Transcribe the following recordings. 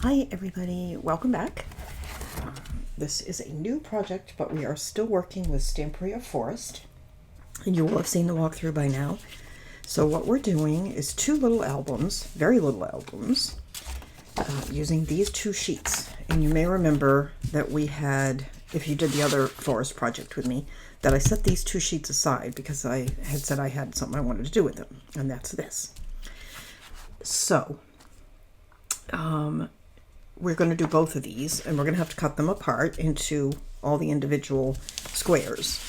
Hi everybody, welcome back. This is a new project, but we are still working with Stamperia Forest, and you will have seen the walkthrough by now. So what we're doing is two little albums, very little albums, using these two sheets. And you may remember that we had, if you did the other forest project with me, that I set these two sheets aside because I had said I had something I wanted to do with them, and that's this. So, we're going to do both of these, and we're going to have to cut them apart into all the individual squares.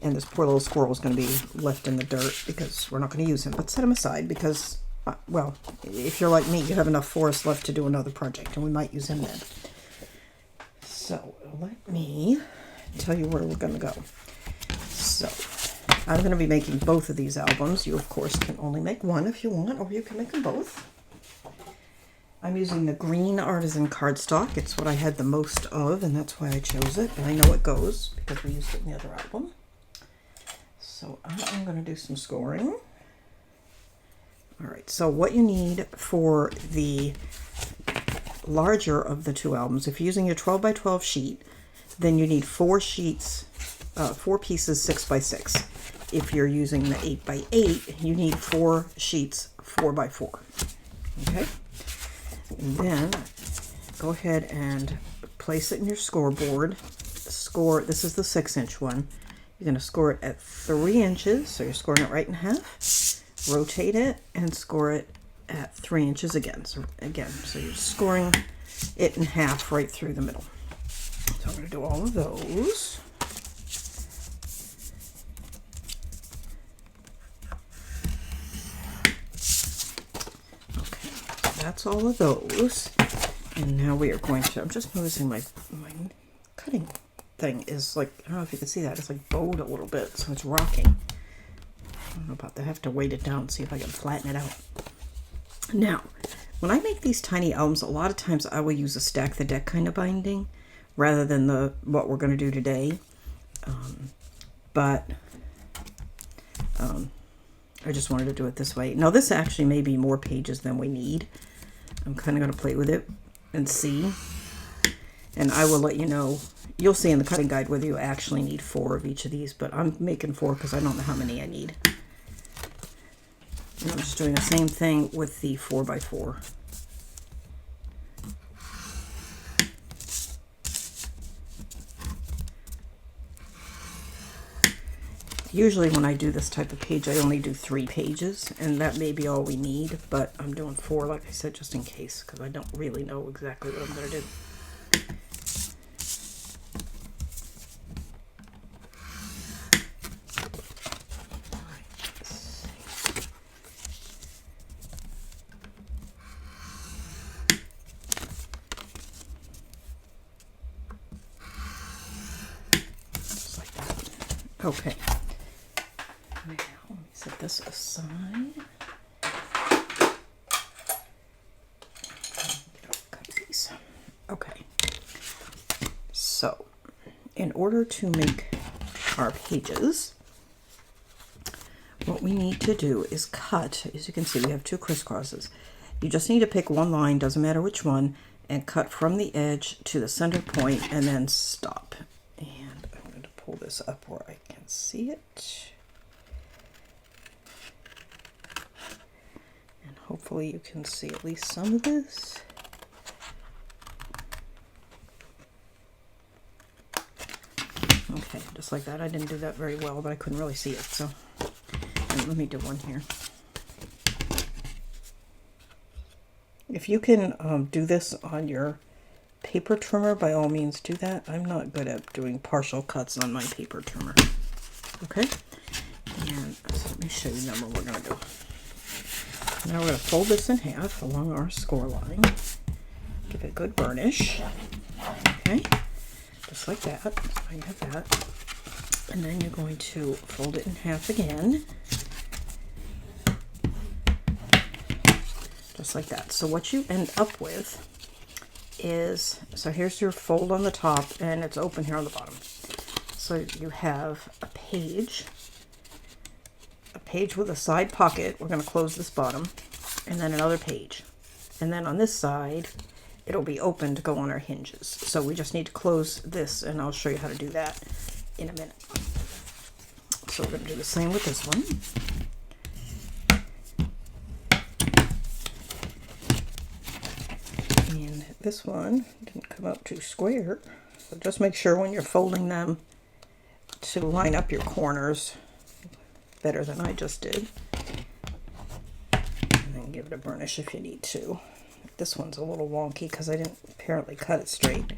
And this poor little squirrel is going to be left in the dirt because we're not going to use him. But set him aside because, well, if you're like me, you have enough forest left to do another project, and we might use him then. So let me tell you where we're going to go. So I'm going to be making both of these albums. You, of course, can only make one if you want, or you can make them both. I'm using the green artisan cardstock. It's what I had the most of, and that's why I chose it. And I know it goes because we used it in the other album. So I'm going to do some scoring. All right, so what you need for the larger of the two albums, if you're using your 12 by 12 sheet, then you need 4 sheets, 4 pieces 6 by 6. If you're using the 8 by 8, you need 4 sheets 4 by 4. Okay? And then go ahead and place it in your scoreboard. This is the 6-inch one. You're going to score it at 3 inches, so you're scoring it right in half. Rotate it and score it at 3 inches again. So you're scoring it in half right through the middle. So I'm going to do all of those. That's all of those, and now we are going to, I'm just noticing my cutting thing is like, I don't know if you can see that, it's like bowed a little bit, so it's rocking. I don't know about that. I have to weight it down and see if I can flatten it out. Now, when I make these tiny albums, a lot of times I will use a stack the deck kind of binding rather than what we're going to do today. I just wanted to do it this way. Now this actually may be more pages than we need. I'm kind of going to play with it and see. And I will let you know. You'll see in the cutting guide whether you actually need 4 of each of these, but I'm making 4 because I don't know how many I need. And I'm just doing the same thing with the 4 by 4. Usually when I do this type of page, I only do 3 pages, and that may be all we need, but I'm doing 4, like I said, just in case, because I don't really know exactly what I'm going to do. Just like that. Okay. Now, let me set this aside. Cut these. Okay. So, in order to make our pages, what we need to do is cut. As you can see, we have 2 crisscrosses. You just need to pick one line, doesn't matter which one, and cut from the edge to the center point and then stop. And I'm going to pull this up where I can see it. Hopefully you can see at least some of this. Okay, just like that. I didn't do that very well, but I couldn't really see it, so let me do one here. If you can do this on your paper trimmer, by all means do that. I'm not good at doing partial cuts on my paper trimmer. Okay? And so let me show you the number we're going to do. Now we're going to fold this in half along our score line. Give it a good burnish. Okay, just like that. So you have that. And then you're going to fold it in half again. Just like that. So what you end up with is, so here's your fold on the top, and it's open here on the bottom. So you have a page with a side pocket. We're going to close this bottom, and then another page. And then on this side, it'll be open to go on our hinges. So we just need to close this, and I'll show you how to do that in a minute. So we're going to do the same with this one. And this one didn't come out too square. So just make sure when you're folding them to line up your corners better than I just did. And then give it a burnish if you need to. This one's a little wonky because I didn't apparently cut it straight.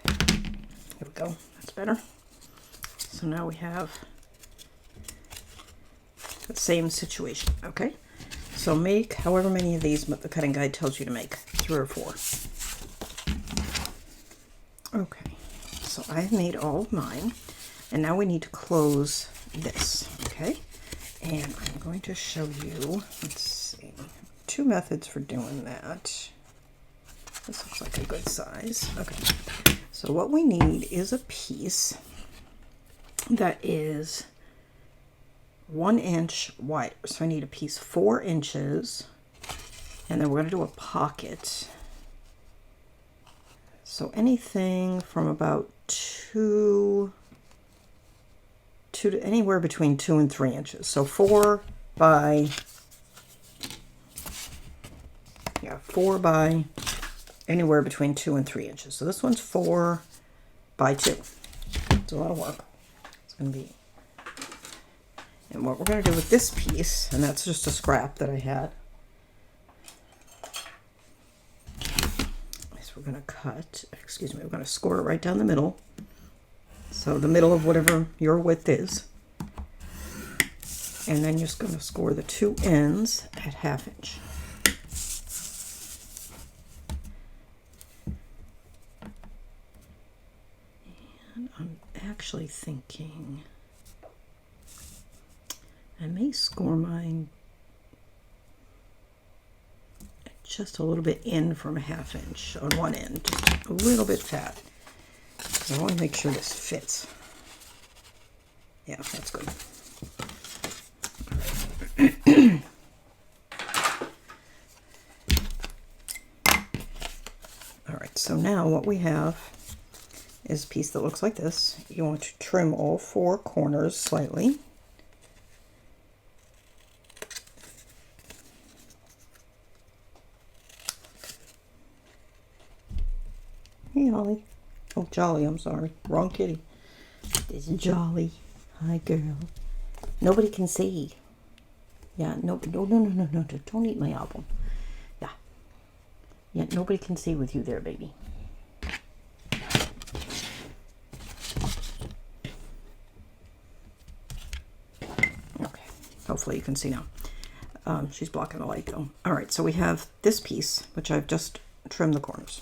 There we go. That's better. So now we have the same situation. Okay. So make however many of these the cutting guide tells you to make. 3 or 4. Okay. So I've made all of mine. And now we need to close this. Okay. And I'm going to show you, let's see, 2 methods for doing that. This looks like a good size. Okay, so what we need is a piece that is 1 inch wider. So I need a piece 4 inches, and then we're going to do a pocket. So anything from about 2 to anywhere between 2 and 3 inches. So 4 by anywhere between 2 and 3 inches. So this one's 4 by 2. It's a lot of work. It's going to be. And what we're going to do with this piece, and that's just a scrap that I had, is we're going to cut, excuse me, we're going to score it right down the middle. So the middle of whatever your width is. And then you're just going to score the 2 ends at 1/2 inch. And I'm actually thinking I may score mine just a little bit in from 1/2 inch on one end, just a little bit fat. I want to make sure this fits. Yeah, that's good. All right, so now what we have is a piece that looks like this. You want to trim all 4 corners slightly. Hey, Holly. Oh, Jolly, I'm sorry. Wrong kitty. This is Jolly. Hi, girl. Nobody can see. Yeah, no, don't eat my album. Yeah. Yeah, nobody can see with you there, baby. Okay, hopefully you can see now. She's blocking the light, though. All right, so we have this piece, which I've just trimmed the corners.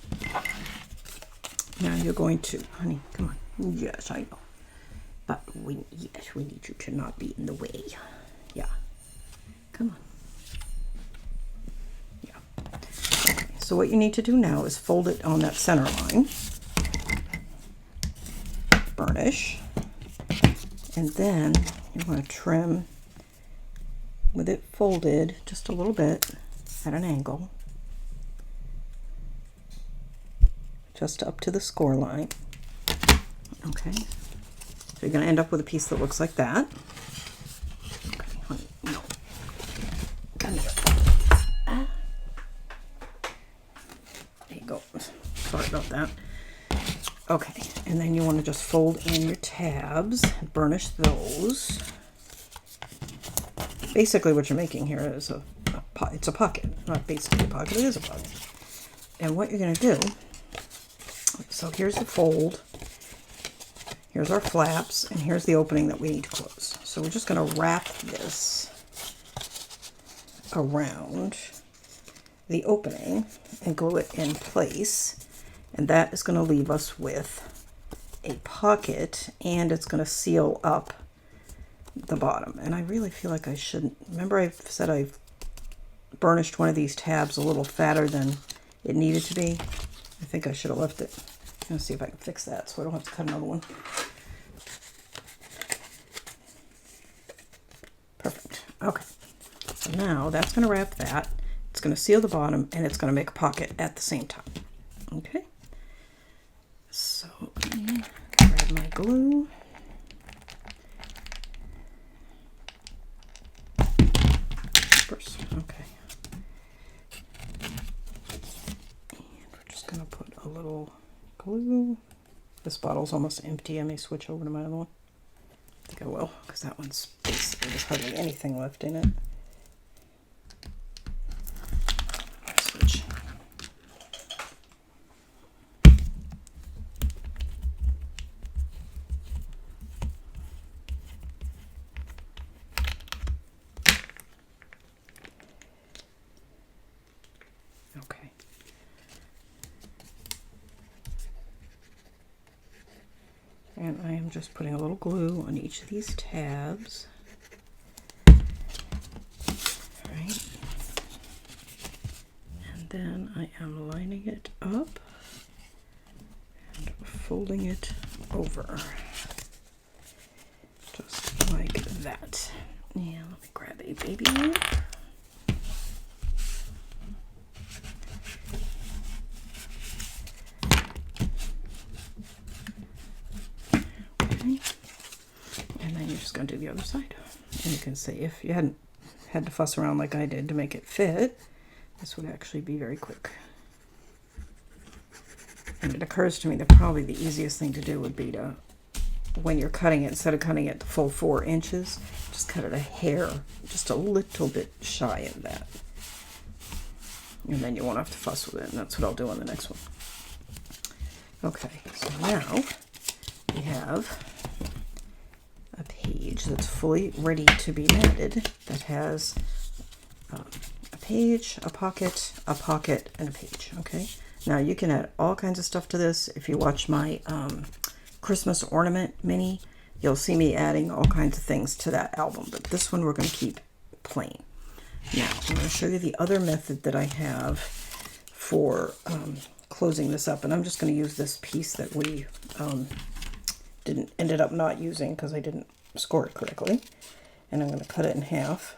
Now you're going to, honey, come on. Yes, I know. But we need you to not be in the way. Yeah. Come on. Yeah. Okay, so what you need to do now is fold it on that center line. Burnish. And then you want to trim with it folded just a little bit at an angle. Just up to the score line. Okay. So you're going to end up with a piece that looks like that. Okay, honey, no. Come here. Ah. There you go. Sorry about that. Okay, and then you want to just fold in your tabs, burnish those. Basically what you're making here is it's a pocket. Not basically a pocket, it is a pocket. And what you're going to do, so here's the fold, here's our flaps, and here's the opening that we need to close. So we're just going to wrap this around the opening and glue it in place. And that is going to leave us with a pocket, and it's going to seal up the bottom. And I really feel like I should, remember I said I've burnished one of these tabs a little fatter than it needed to be? I think I should have left it. I'm going to see if I can fix that so I don't have to cut another one. Perfect. Okay. So now that's going to wrap that. It's going to seal the bottom and it's going to make a pocket at the same time. Okay. So let me grab my glue. First, okay. And we're just going to put a little glue. This bottle's almost empty. I may switch over to my other one. I think I will, because that one's basically, there's hardly anything left in it. Switch. Okay. And I am just putting a little glue on each of these tabs. Right. And then I am lining it up and folding it over. Just like that. And let me grab a baby wipe. And then you're just going to do the other side. And you can see if you hadn't had to fuss around like I did to make it fit, this would actually be very quick. And it occurs to me that probably the easiest thing to do would be to, when you're cutting it, instead of cutting it the full 4 inches, just cut it a hair, just a little bit shy of that. And then you won't have to fuss with it, and that's what I'll do on the next one. Okay, so now we have a page that's fully ready to be matted that has a page, a pocket, and a page. Okay, now you can add all kinds of stuff to this. If you watch my Christmas ornament mini, you'll see me adding all kinds of things to that album, but this one we're going to keep plain. Now I'm going to show you the other method that I have for closing this up, and I'm just going to use this piece that we ended up not using because I didn't score it correctly, and I'm going to cut it in half.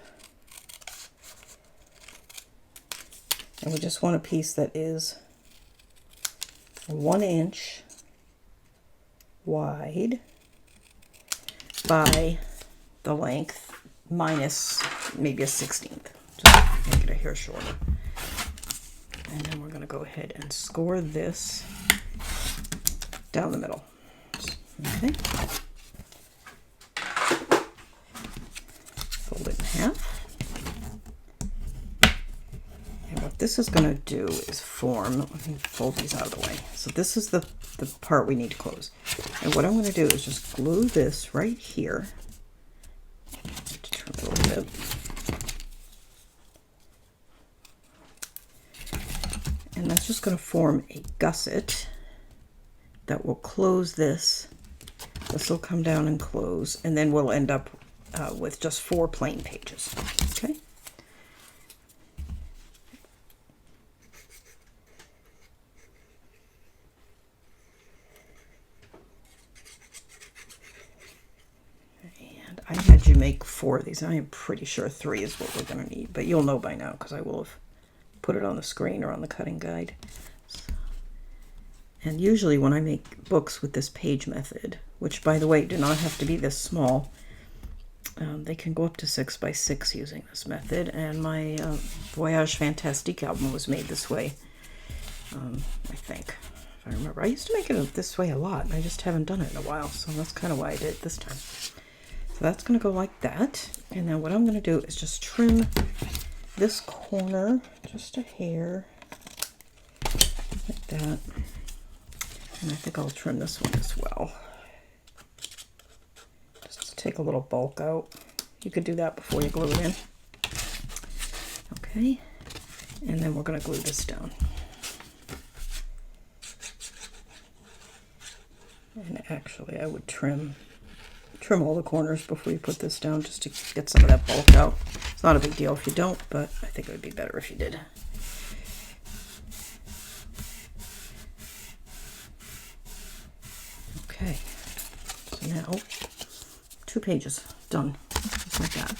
And we just want a piece that is 1 inch wide by the length minus maybe a 1/16, just make it a hair shorter. And then we're going to go ahead and score this down the middle. Okay. Fold it in half. And what this is going to do is form, let me fold these out of the way. So this is the part we need to close. And what I'm going to do is just glue this right here. To trim it a little bit. And that's just going to form a gusset that will close this. This will come down and close, and then we'll end up with just 4 plain pages. Okay. And I had you make 4 of these. I am pretty sure 3 is what we're going to need, but you'll know by now because I will have put it on the screen or on the cutting guide. And usually when I make books with this page method, which by the way do not have to be this small, they can go up to 6 by 6 using this method, and my Voyage Fantastique album was made this way, I think, if I remember. I used to make it this way a lot, and I just haven't done it in a while, so that's kind of why I did it this time. So that's going to go like that, and then what I'm going to do is just trim this corner just a hair, like that. And I think I'll trim this one as well. Just to take a little bulk out. You could do that before you glue it in. Okay. And then we're going to glue this down. And actually I would trim all the corners before you put this down just to get some of that bulk out. It's not a big deal if you don't, but I think it would be better if you did. Okay, so now 2 pages done, just like that.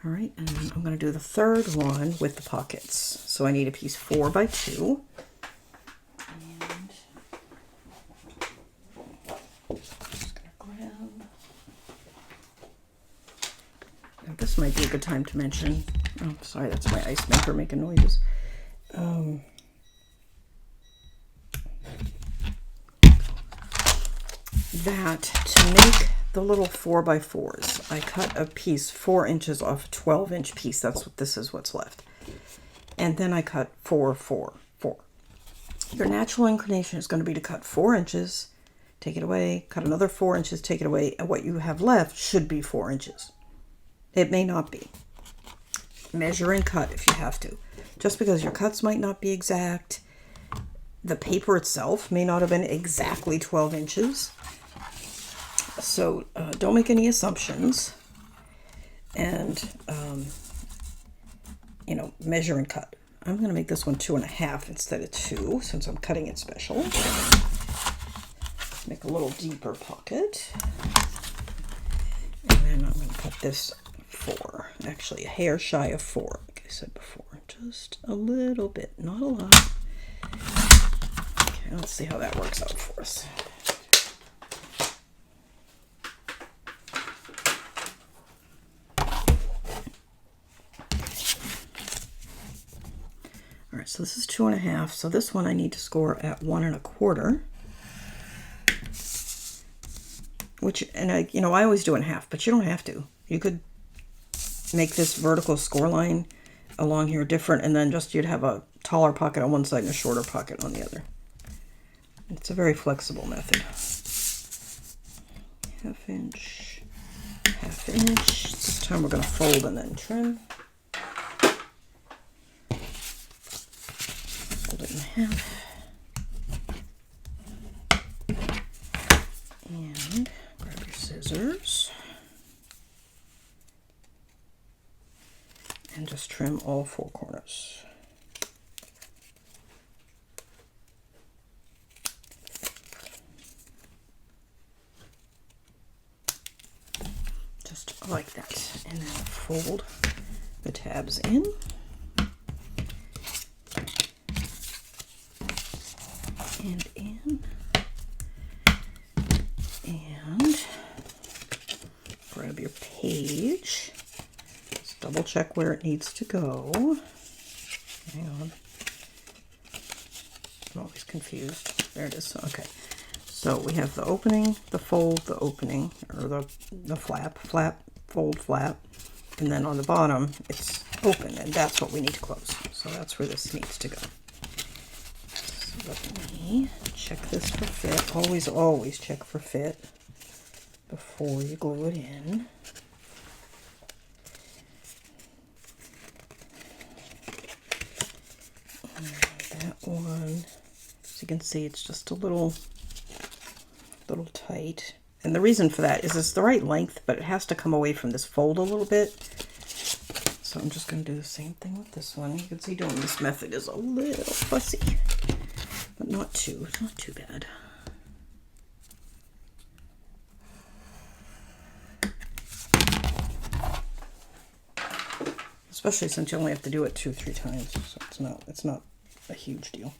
All right, and I'm going to do the third one with the pockets. So I need a piece 4 by 2. And just going to grab. Now this might be a good time to mention. Oh, sorry, that's my ice maker making noises. That to make the little 4 by 4s, I cut a piece 4 inches off a 12-inch piece. That's what this is, what's left. And then I cut 4, 4, 4. Your natural inclination is going to be to cut 4 inches, take it away, cut another 4 inches, take it away, and what you have left should be 4 inches. It may not be. Measure and cut if you have to. Just because your cuts might not be exact, the paper itself may not have been exactly 12 inches. So don't make any assumptions, and measure and cut. I'm going to make this one 2.5 instead of 2 since I'm cutting it special. Make a little deeper pocket, and then I'm going to cut this 4. Actually, a hair shy of 4, like I said before, just a little bit, not a lot. Okay, let's see how that works out for us. All right, so this is 2.5. So this one I need to score at 1 1/4. Which, and I always do it in half, but you don't have to. You could make this vertical score line along here different, and then just you'd have a taller pocket on one side and a shorter pocket on the other. It's a very flexible method. 1/2 inch, 1/2 inch. This time we're going to fold and then trim. Fold it in half. And grab your scissors. And just trim all 4 corners. Just like that. And then fold the tabs in. And in. And grab your page. Just double check where it needs to go. Hang on. I'm always confused. There it is. Okay. So we have the opening, the fold, the opening, or the flap, fold, flap. And then on the bottom, it's open, and that's what we need to close. So that's where this needs to go. So let me check this for fit. Always check for fit before you glue it in. And that one, as you can see, it's just a little tight. And the reason for that is it's the right length, but it has to come away from this fold a little bit. So I'm just going to do the same thing with this one. You can see doing this method is a little fussy, but not too bad. Especially since you only have to do it 2-3 times, so it's not a huge deal.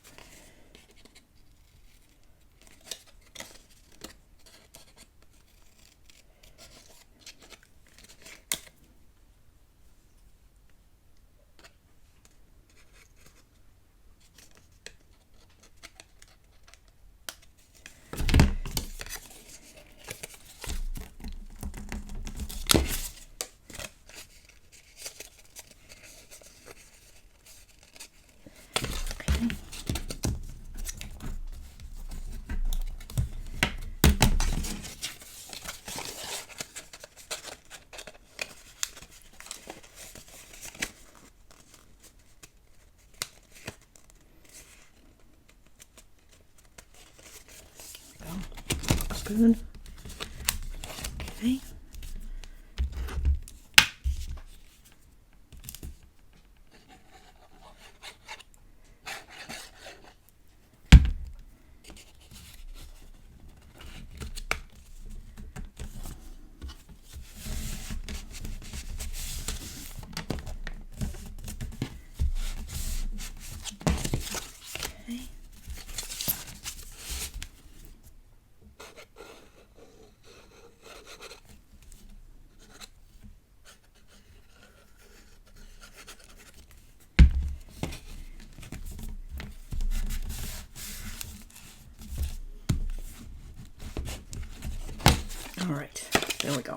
Good. Okay.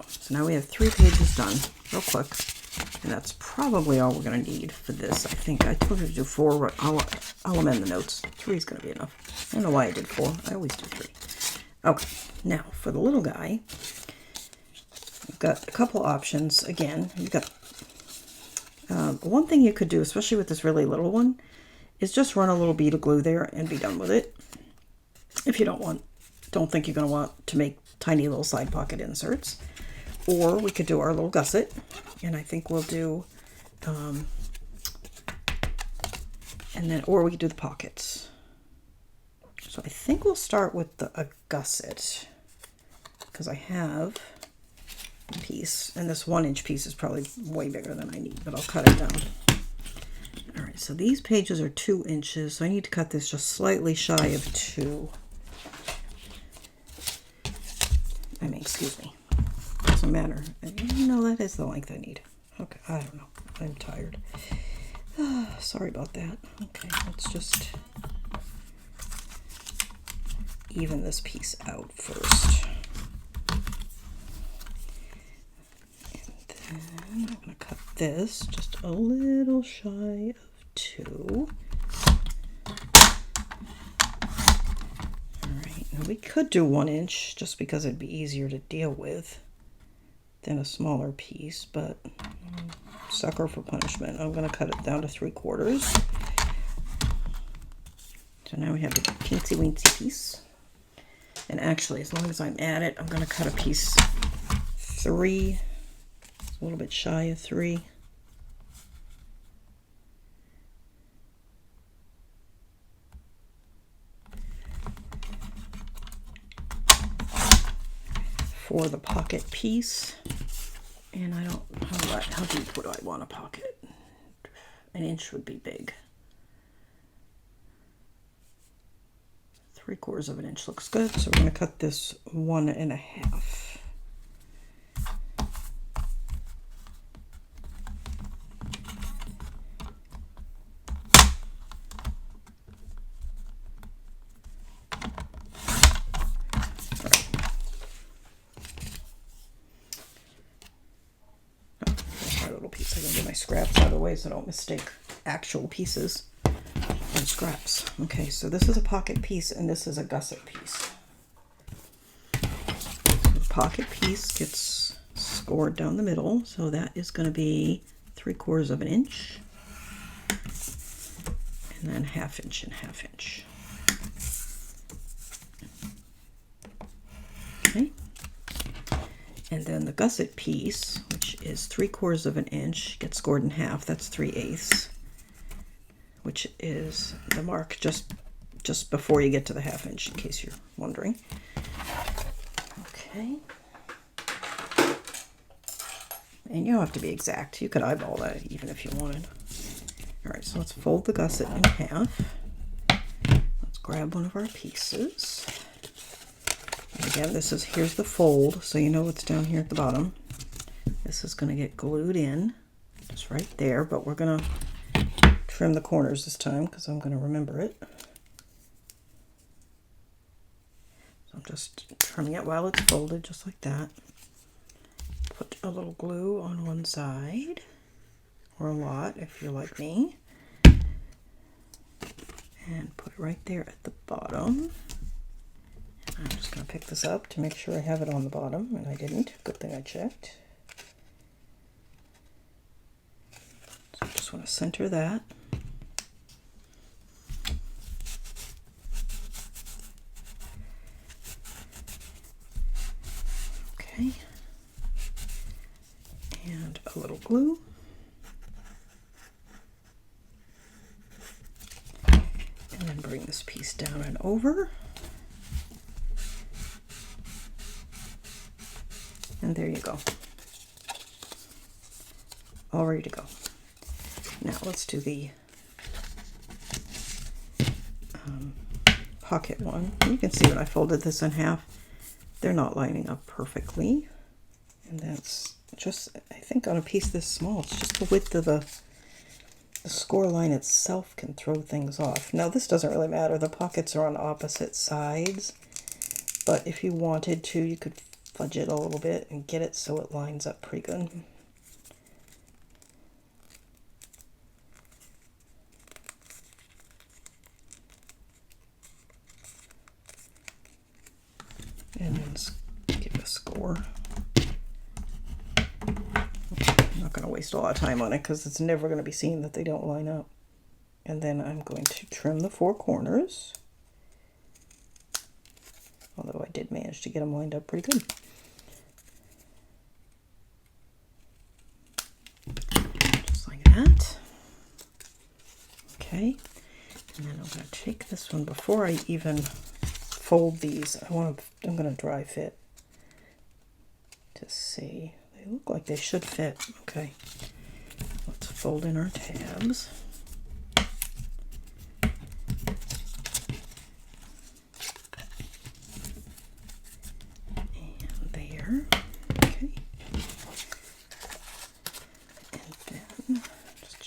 go. So now we have 3 pages done, real quick. And that's probably all we're going to need for this. I think I told you to do 4, but I'll amend the notes. 3 is going to be enough. I don't know why I did 4. I always do 3. Okay, now for the little guy, you've got a couple options. Again, you've got one thing you could do, especially with this really little one, is just run a little bead of glue there and be done with it. If you don't think you're going to want to make tiny little side pocket inserts. Or we could do our little gusset, and I think we'll do, or we could do the pockets. So I think we'll start with a gusset, because I have a piece, and this 1-inch piece is probably way bigger than I need, but I'll cut it down. All right, so these pages are 2 inches, so I need to cut this just slightly shy of 2. I mean, excuse me. Doesn't matter. No, that is the length I need. Okay, I don't know. I'm tired. Sorry about that. Okay, let's just even this piece out first. And then I'm going to cut this just a little shy of 2. Alright, now we could do 1 inch just because it'd be easier to deal with than a smaller piece, but sucker for punishment. I'm going to cut it down to 3/4. So now we have the teensy weensy piece. And actually, as long as I'm at it, I'm going to cut a piece 3, a little bit shy of 3. For the pocket piece. And I don't, how deep would I want a pocket? 1 inch would be big. 3/4 of an inch looks good. So we're going to cut this 1.5. Scraps out of the way so I don't mistake actual pieces and scraps. Okay, so this is a pocket piece and this is a gusset piece. The pocket piece gets scored down the middle, so that is going to be 3/4 of an inch, and then 1/2 inch and 1/2 inch. Okay. And then the gusset piece, which is 3/4 of an inch, gets scored in half. That's 3/8, which is the mark just before you get to the 1/2 inch, in case you're wondering. Okay. And you don't have to be exact. You could eyeball that even if you wanted. All right, so let's fold the gusset in half. Let's grab one of our pieces. Again, here's the fold, so you know what's down here at the bottom. This is going to get glued in, just right there, but we're going to trim the corners this time because I'm going to remember it. So I'm just trimming it while it's folded, just like that. Put a little glue on one side, or a lot if you're like me, and put it right there at the bottom. I'm just going to pick this up to make sure I have it on the bottom, and I didn't. Good thing I checked. So I just want to center that. Okay. And a little glue. And then bring this piece down and over. And there you go. All ready to go. Now let's do the pocket one. You can see when I folded this in half, they're not lining up perfectly. And that's just, I think on a piece this small, it's just the width of the score line itself can throw things off. Now this doesn't really matter. The pockets are on opposite sides. But if you wanted to, you could fudge it a little bit and get it so it lines up pretty good. And then give it a score. I'm not going to waste a lot of time on it because it's never going to be seen that they don't line up. And then I'm going to trim the 4 corners. Although I did manage to get them lined up pretty good. Just like that. Okay. And then I'm going to take this one before I even fold these. I'm going to dry fit to see. They look like they should fit. Okay. Let's fold in our tabs.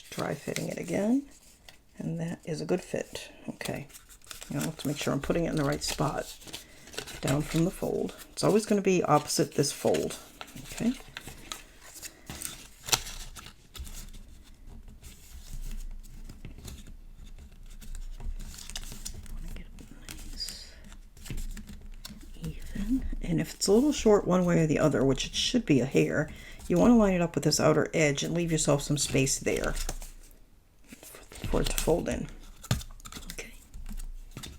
Dry fitting it again, and that is a good fit. Okay, now let's make sure I'm putting it in the right spot down from the fold. It's always going to be opposite this fold. Okay, get it nice, even, and if it's a little short one way or the other, which it should be a hair, you want to line it up with this outer edge and leave yourself some space there for it to fold in. Okay,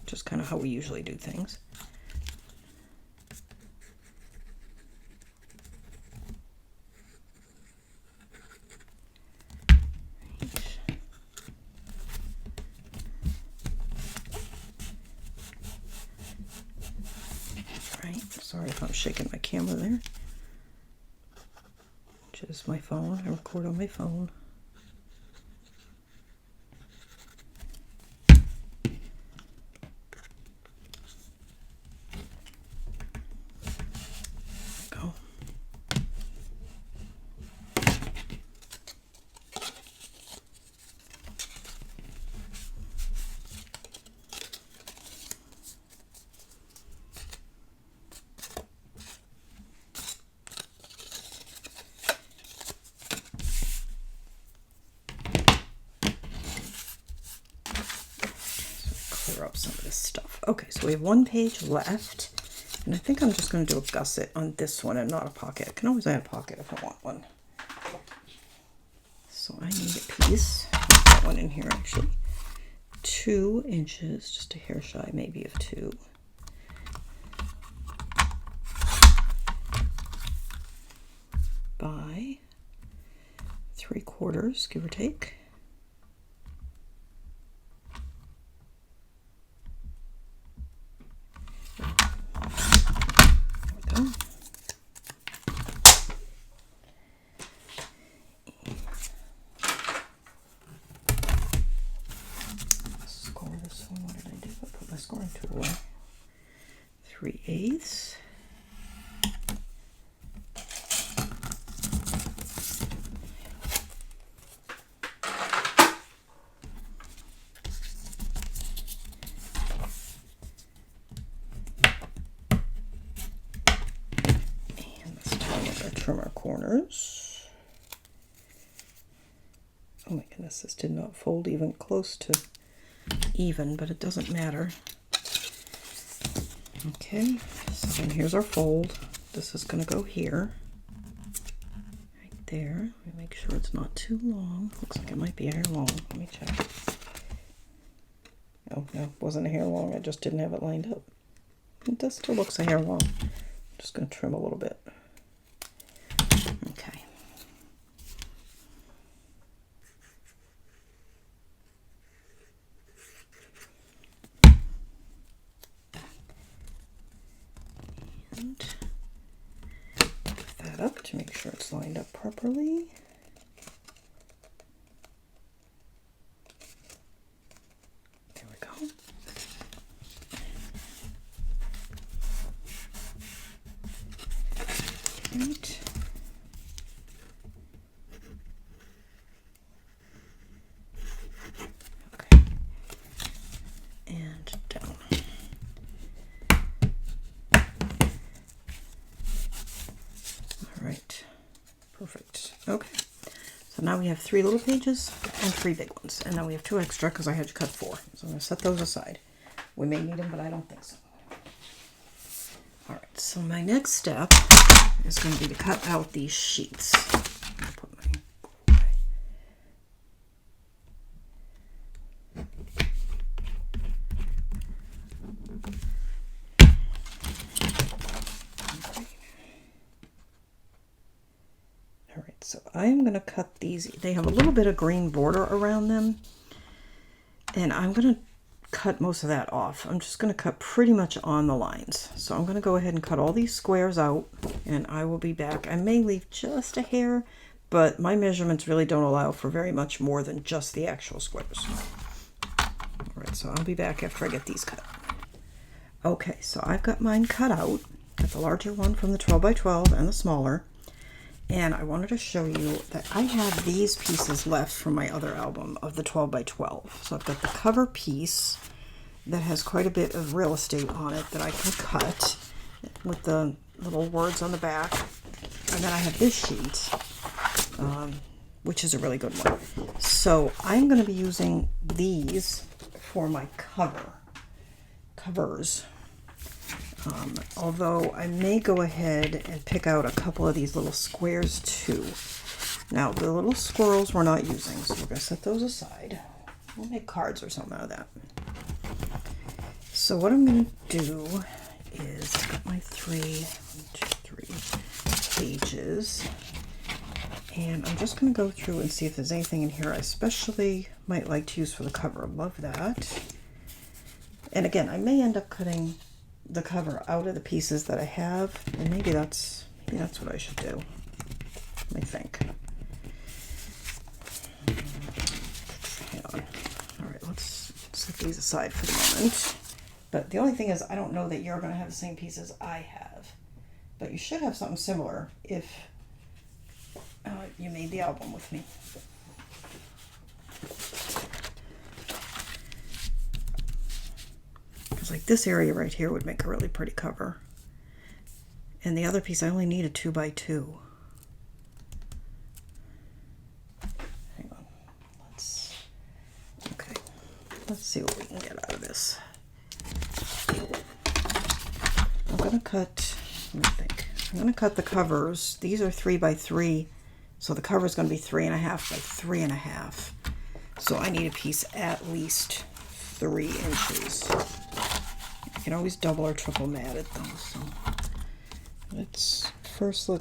just kind of how we usually do things. Right, sorry if I'm shaking my camera there. Which is my phone. I record on my phone. Up some of this stuff. Okay, so we have 1 page left, and I think I'm just going to do a gusset on this one and not a pocket. I can always add a pocket if I want one. So I need a piece. Put that one in here actually. 2 inches, just a hair shy maybe of 2. By 3/4, give or take. Score this one. What did I do? I put my scoring tool away. 3/8. Trim our corners. Oh my goodness, this did not fold even close to even, but it doesn't matter. Okay, so then here's our fold. This is going to go here. Right there. Let me make sure it's not too long. Looks like it might be a hair long. Let me check. Oh, no, it wasn't a hair long. I just didn't have it lined up. It does still looks a hair long. I'm just going to trim a little bit. Okay. And lift that up to make sure it's lined up properly. There we go. Right. now we have 3 little pages and 3 big ones. And then we have 2 extra because I had to cut 4. So I'm going to set those aside. We may need them, but I don't think so. Alright, so my next step is going to be to cut out these sheets. So I'm going to cut these. They have a little bit of green border around them. And I'm going to cut most of that off. I'm just going to cut pretty much on the lines. So I'm going to go ahead and cut all these squares out. And I will be back. I may leave just a hair, but my measurements really don't allow for very much more than just the actual squares. Alright, so I'll be back after I get these cut. Okay, so I've got mine cut out. Got the larger one from the 12 by 12 and the smaller. And I wanted to show you that I have these pieces left from my other album of the 12 by 12. So I've got the cover piece that has quite a bit of real estate on it that I can cut with the little words on the back. And then I have this sheet, which is a really good one. So I'm going to be using these for my covers. Although I may go ahead and pick out a couple of these little squares too. Now the little squirrels we're not using, so we're going to set those aside. We'll make cards or something out of that. So what I'm going to do is I've got my 3 pages, and I'm just going to go through and see if there's anything in here I especially might like to use for the cover. Love that. And again, I may end up cutting the cover out of the pieces that I have, and maybe that's what I should do. Let me think. Hang on. All right, let's set these aside for the moment. But the only thing is, I don't know that you're going to have the same pieces I have, but you should have something similar if you made the album with me. Like this area right here would make a really pretty cover. And the other piece, I only need a 2 by 2. Hang on. Let's see what we can get out of this. I'm going to cut, let me think. I'm going to cut the covers. These are 3 by 3. So the cover is going to be 3.5 by 3.5. So I need a piece at least 3 inches. You can always double or triple mat it though. So let's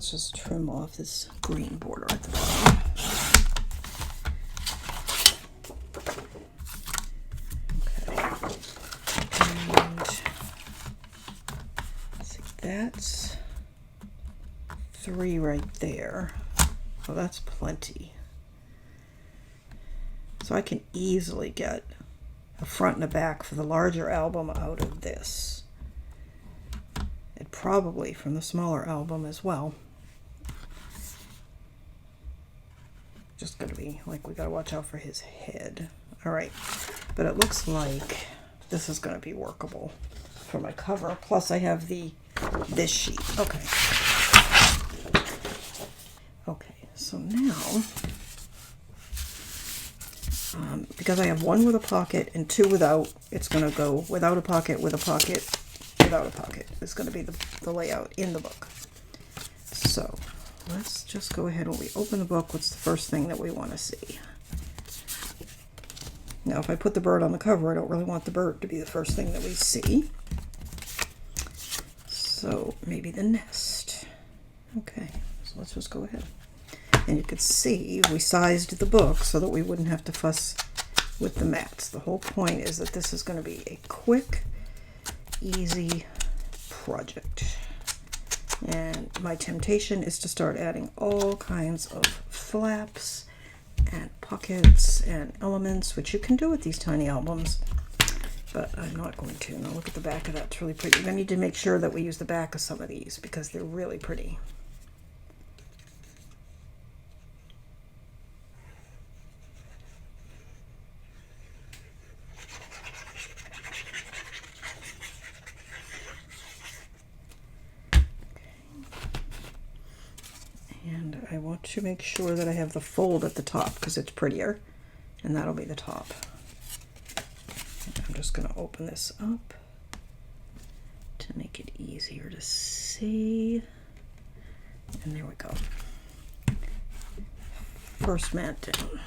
just trim off this green border at the bottom. Okay. And see, that's 3 right there. Well, that's plenty. So I can easily get a front and a back for the larger album out of this. And probably from the smaller album as well. Just gonna be like, we gotta watch out for his head. Alright, but it looks like this is gonna be workable for my cover. Plus I have this sheet. Okay. Okay, so now because I have 1 with a pocket and 2 without, it's going to go without a pocket, with a pocket, without a pocket. It's going to be the layout in the book. So let's just go ahead. When we open the book, what's the first thing that we want to see? Now if I put the bird on the cover, I don't really want the bird to be the first thing that we see. So maybe the nest. Okay, so let's just go ahead. And you could see we sized the book so that we wouldn't have to fuss with the mats. The whole point is that this is going to be a quick, easy project. And my temptation is to start adding all kinds of flaps and pockets and elements, which you can do with these tiny albums. But I'm not going to. Now look at the back of that. It's really pretty. I need to make sure that we use the back of some of these because they're really pretty. want to make sure that I have the fold at the top because it's prettier, and that'll be the top. And I'm just going to open this up to make it easier to see. And there we go. First mat down.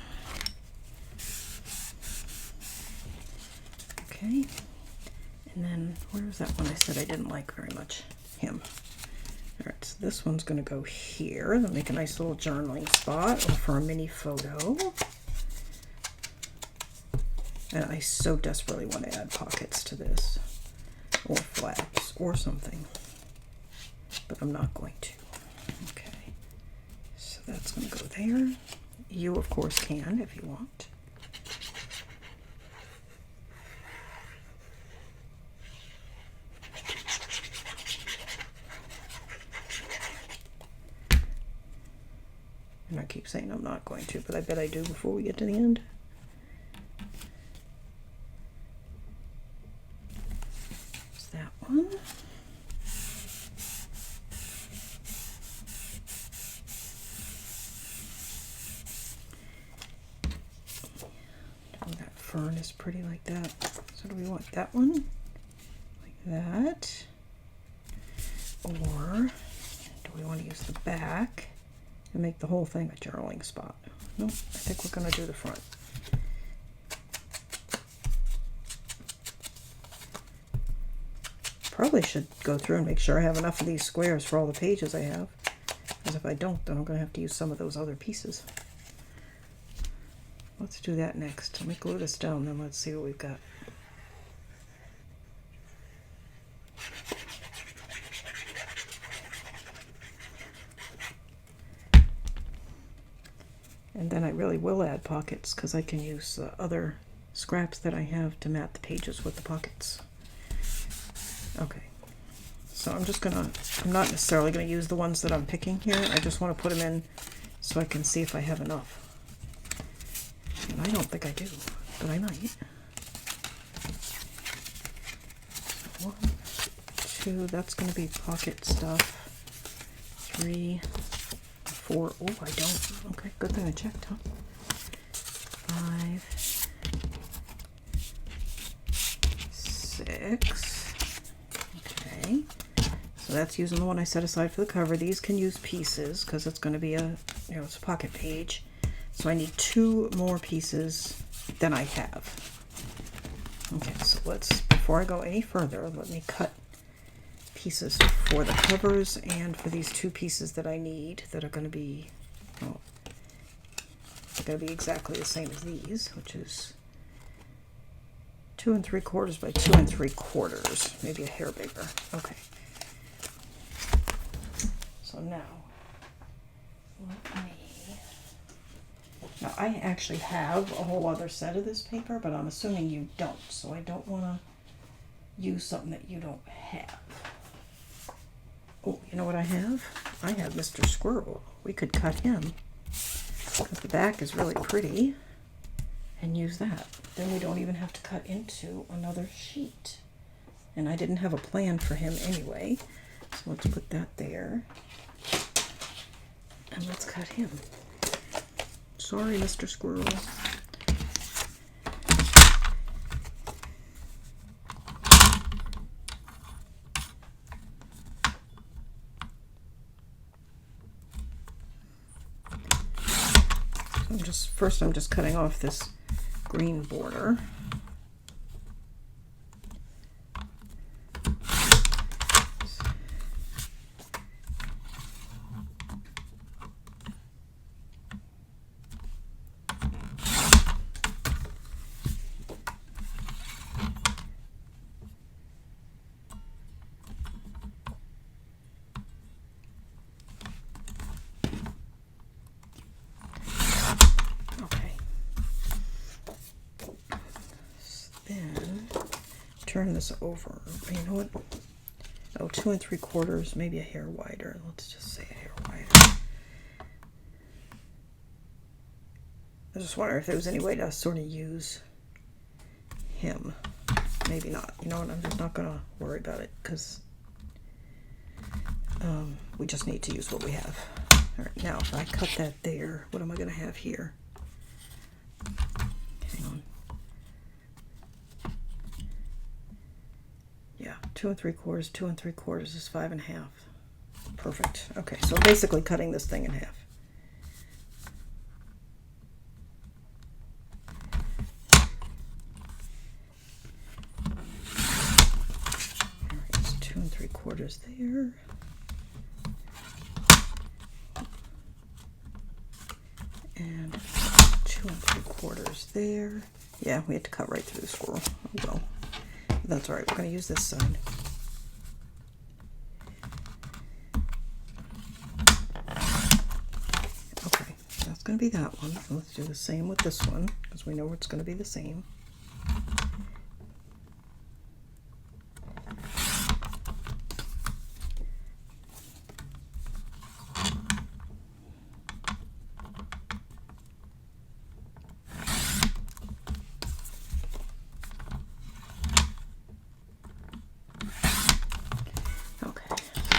Okay. And then where's that one I said I didn't like very much? Him. All right, so this one's going to go here. That'll make a nice little journaling spot or for a mini photo. And I so desperately want to add pockets to this, or flaps, or something, but I'm not going to. Okay, so that's going to go there. You, of course, can if you want. And I keep saying I'm not going to, but I bet I do before we get to the end. There's that one. Oh, that fern is pretty like that. So do we want that one? Like that? Or do we want to use the back and make the whole thing a journaling spot? Nope, I think we're going to do the front. Probably should go through and make sure I have enough of these squares for all the pages I have. Because if I don't, then I'm going to have to use some of those other pieces. Let's do that next. Let me glue this down, then let's see what we've got. And then I really will add pockets because I can use other scraps that I have to mat the pages with the pockets. Okay, so I'm not necessarily gonna use the ones that I'm picking here. I just want to put them in so I can see if I have enough. And I don't think I do, but I might. 1, 2, that's gonna be pocket stuff. 3, 4, oh, I don't. Okay, good thing I checked, huh? 5, 6. Okay, so that's using the one I set aside for the cover. These can use pieces because it's going to be it's a pocket page. So I need 2 more pieces than I have. Okay, so before I go any further, let me cut pieces for the covers and for these 2 pieces that I need that are going to be, well, they're going to be exactly the same as these, which is 2 3/4 by 2 3/4, maybe a hair bigger. Okay. So now, now I actually have a whole other set of this paper, but I'm assuming you don't, so I don't want to use something that you don't have. Oh, you know what I have? I have Mr. Squirrel. We could cut him, because the back is really pretty, and use that. Then we don't even have to cut into another sheet. And I didn't have a plan for him anyway, so let's put that there. And let's cut him. Sorry, Mr. Squirrel. So I'm just cutting off this green border. Turn this over. You know what? Oh, 2 3/4, maybe a hair wider. Let's just say a hair wider. I just wonder if there was any way to sort of use him. Maybe not. You know what? I'm just not going to worry about it because we just need to use what we have. All right, now if I cut that there, what am I going to have here? Hang on. Yeah, 2 3/4, 2 3/4 is 5 1/2. Perfect. Okay, so basically cutting this thing in half. All right, so 2 3/4 there. And 2 3/4 there. Yeah, we had to cut right through the squirrel. Oh well. That's all right. We're going to use this side. Okay, that's going to be that one. Let's do the same with this one because we know it's going to be the same.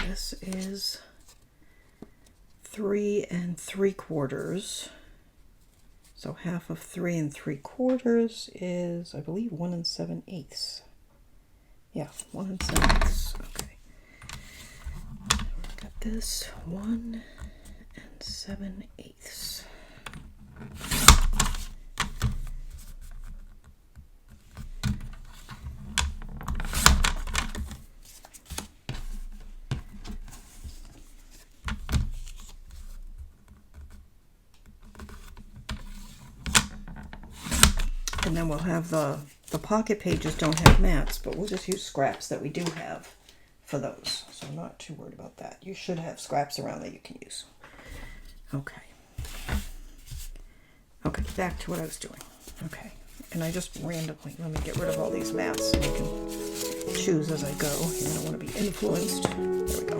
This is 3 3/4. So half of 3 3/4 is, I believe, 1 7/8. Yeah, 1 7/8. Okay. Got this 1 7/8. And then we'll have the pocket pages don't have mats, but we'll just use scraps that we do have for those. So I'm not too worried about that. You should have scraps around that you can use. Okay. Okay, back to what I was doing. Okay, and I just randomly, let me get rid of all these mats so I can choose as I go. I don't want to be influenced. There we go.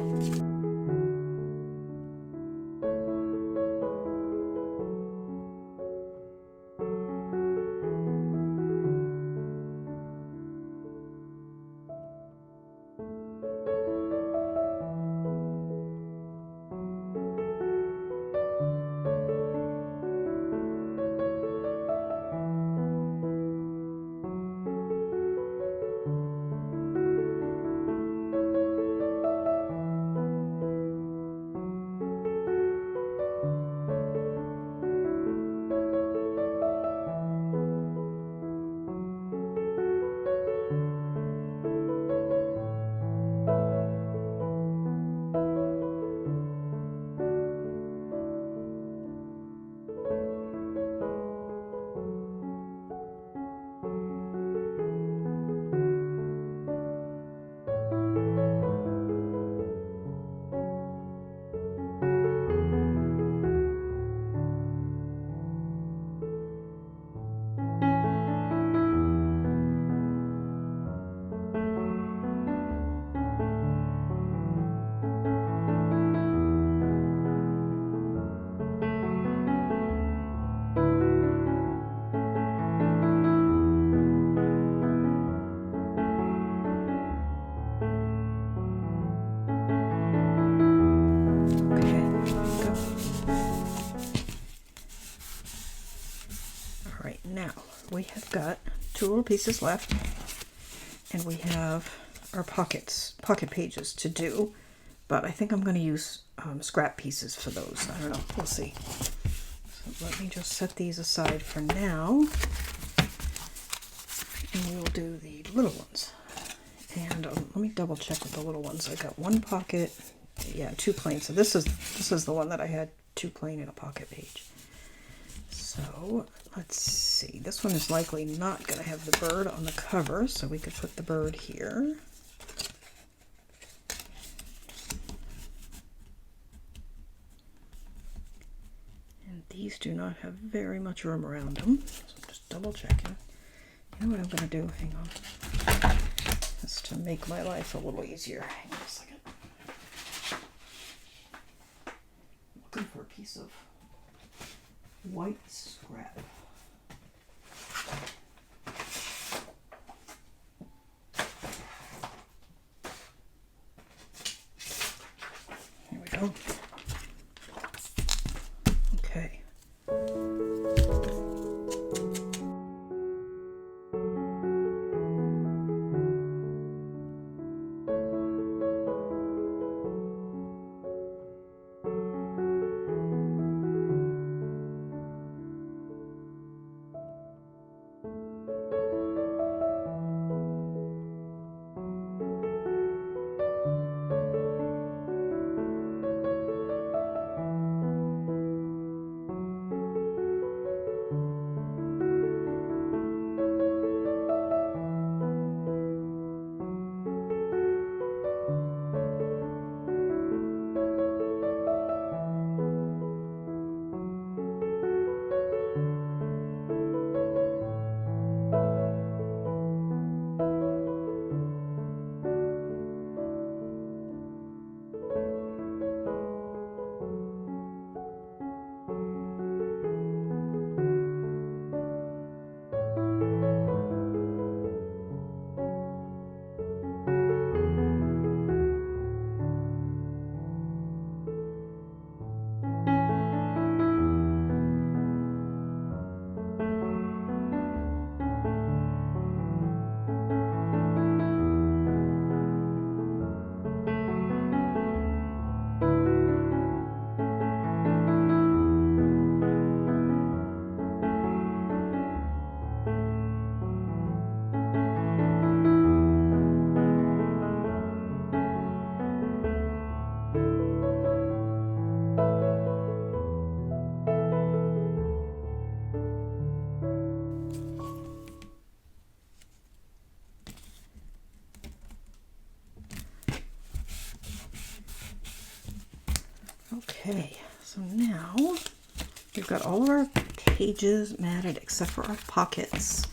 Now we have got 2 little pieces left, and we have our pocket pages to do, but I think I'm going to use scrap pieces for those. I don't know, we'll see. So let me just set these aside for now, and we'll do the little ones. And let me double check with the little ones. I got 1 pocket, yeah, 2 plain. So this is the one that I had 2 plain and a pocket page. So let's see, this one is likely not going to have the bird on the cover, so we could put the bird here. And these do not have very much room around them, so I'm just double checking. You know what I'm going to do? Hang on. Just to make my life a little easier. Hang on a second. I'm looking for a piece of white scrap. Here we go. Okay, so now we've got all of our pages matted except for our pockets.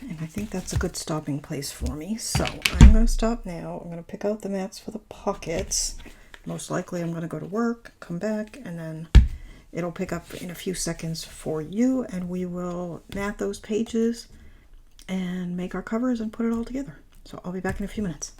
And I think that's a good stopping place for me. So I'm going to stop now. I'm going to pick out the mats for the pockets. Most likely I'm going to go to work, come back, and then it'll pick up in a few seconds for you. And we will mat those pages and make our covers and put it all together. So I'll be back in a few minutes.